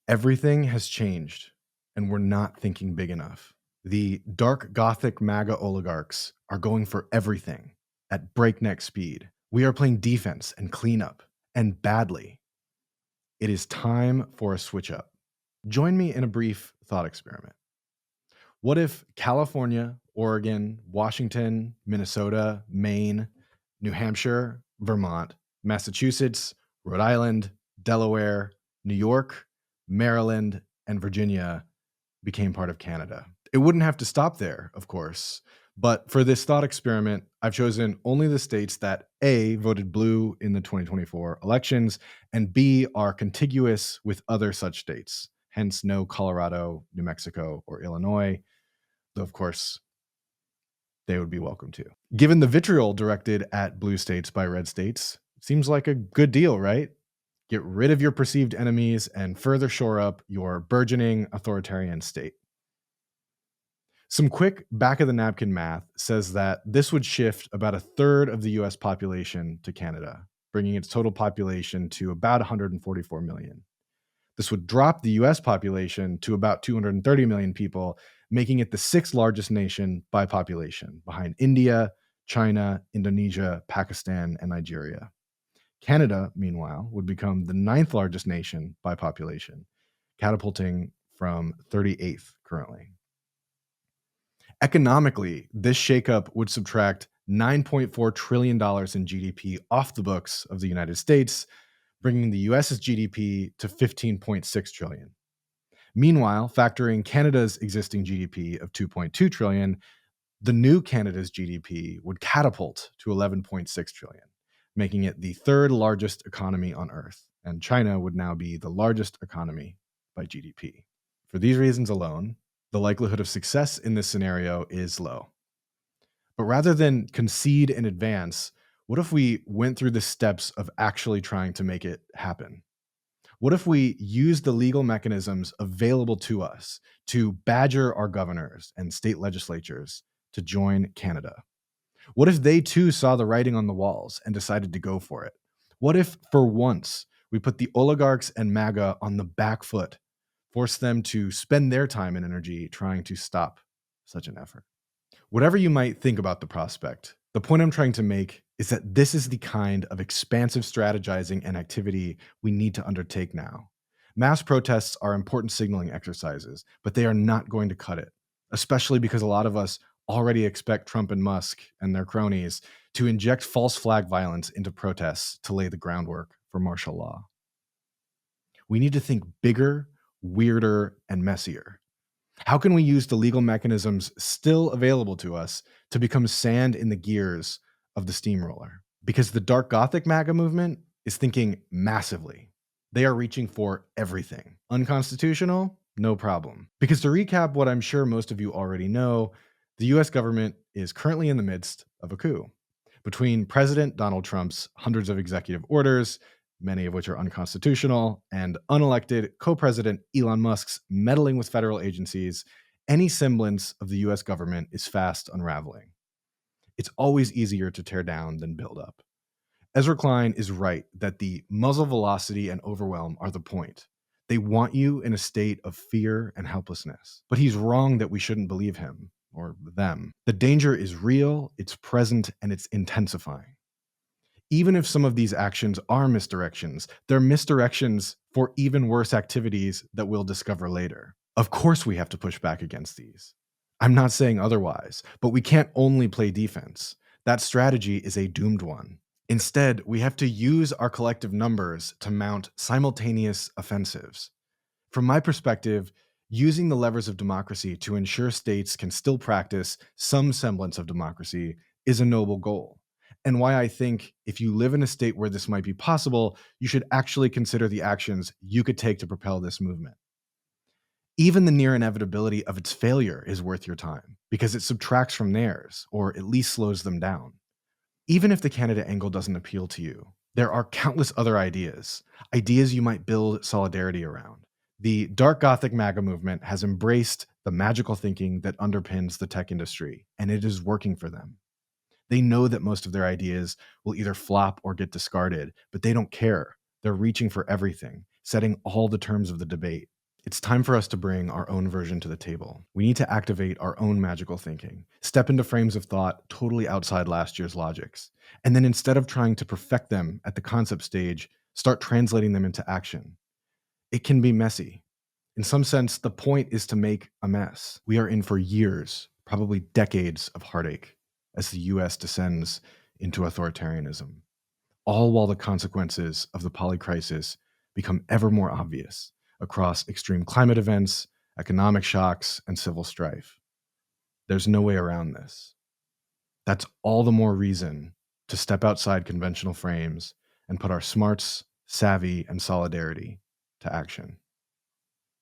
Everything has changed, and we're not thinking big enough. The Dark Gothic MAGA oligarchs are going for everything at breakneck speed. We are playing defense and cleanup, and badly. It is time for a switch up. Join me in a brief thought experiment. What if California, Oregon, Washington, Minnesota, Maine, New Hampshire, Vermont, Massachusetts, Rhode Island, Delaware, New York, Maryland, and Virginia became part of Canada? It wouldn't have to stop there, of course. But for this thought experiment, I've chosen only the states that A, voted blue in the 2024 elections, and B, are contiguous with other such states. Hence, no Colorado, New Mexico, or Illinois, though, of course, they would be welcome to. Given the vitriol directed at blue states by red states, seems like a good deal, right? Get rid of your perceived enemies and further shore up your burgeoning authoritarian state. Some quick back-of-the-napkin math says that this would shift about a third of the US population to Canada, bringing its total population to about 144 million. This would drop the US population to about 230 million people, making it the sixth largest nation by population, behind India, China, Indonesia, Pakistan, and Nigeria. Canada, meanwhile, would become the ninth largest nation by population, catapulting from 38th currently. Economically, this shakeup would subtract $9.4 trillion in GDP off the books of the United States, bringing the US's GDP to $15.6 trillion. Meanwhile, factoring Canada's existing GDP of $2.2 trillion, the new Canada's GDP would catapult to $11.6 trillion, making it the third largest economy on Earth, and China would now be the largest economy by GDP. For these reasons alone, the likelihood of success in this scenario is low. But rather than concede in advance, what if we went through the steps of actually trying to make it happen? What if we used the legal mechanisms available to us to badger our governors and state legislatures to join Canada? What if they too saw the writing on the walls and decided to go for it? What if, for once, we put the oligarchs and MAGA on the back foot, force them to spend their time and energy trying to stop such an effort? Whatever you might think about the prospect, the point I'm trying to make is that this is the kind of expansive strategizing and activity we need to undertake now. Mass protests are important signaling exercises, but they are not going to cut it, especially because a lot of us already expect Trump and Musk and their cronies to inject false flag violence into protests to lay the groundwork for martial law. We need to think bigger, weirder, and messier. How can we use the legal mechanisms still available to us to become sand in the gears of the steamroller? Because the Dark Gothic MAGA movement is thinking massively. They are reaching for everything. Unconstitutional? No problem. Because to recap what I'm sure most of you already know, the US government is currently in the midst of a coup. Between President Donald Trump's hundreds of executive orders, many of which are unconstitutional, and unelected co-president Elon Musk's meddling with federal agencies, any semblance of the US government is fast unraveling. It's always easier to tear down than build up. Ezra Klein is right that the muzzle velocity and overwhelm are the point. They want you in a state of fear and helplessness. But he's wrong that we shouldn't believe him, or them. The danger is real, it's present, and it's intensifying. Even if some of these actions are misdirections, they're misdirections for even worse activities that we'll discover later. Of course we have to push back against these. I'm not saying otherwise, but we can't only play defense. That strategy is a doomed one. Instead, we have to use our collective numbers to mount simultaneous offensives. From my perspective, using the levers of democracy to ensure states can still practice some semblance of democracy is a noble goal. And why I think if you live in a state where this might be possible, you should actually consider the actions you could take to propel this movement. Even the near inevitability of its failure is worth your time because it subtracts from theirs, or at least slows them down. Even if the Canada angle doesn't appeal to you, there are countless other ideas you might build solidarity around. The Dark Gothic MAGA movement has embraced the magical thinking that underpins the tech industry, and it is working for them. They know that most of their ideas will either flop or get discarded, but they don't care. They're reaching for everything, setting all the terms of the debate. It's time for us to bring our own version to the table. We need to activate our own magical thinking, step into frames of thought totally outside last year's logics, and then instead of trying to perfect them at the concept stage, start translating them into action. It can be messy. In some sense, the point is to make a mess. We are in for years, probably decades of heartache as the US descends into authoritarianism, all while the consequences of the polycrisis become ever more obvious across extreme climate events, economic shocks, and civil strife. There's no way around this. That's all the more reason to step outside conventional frames and put our smarts, savvy, and solidarity to action.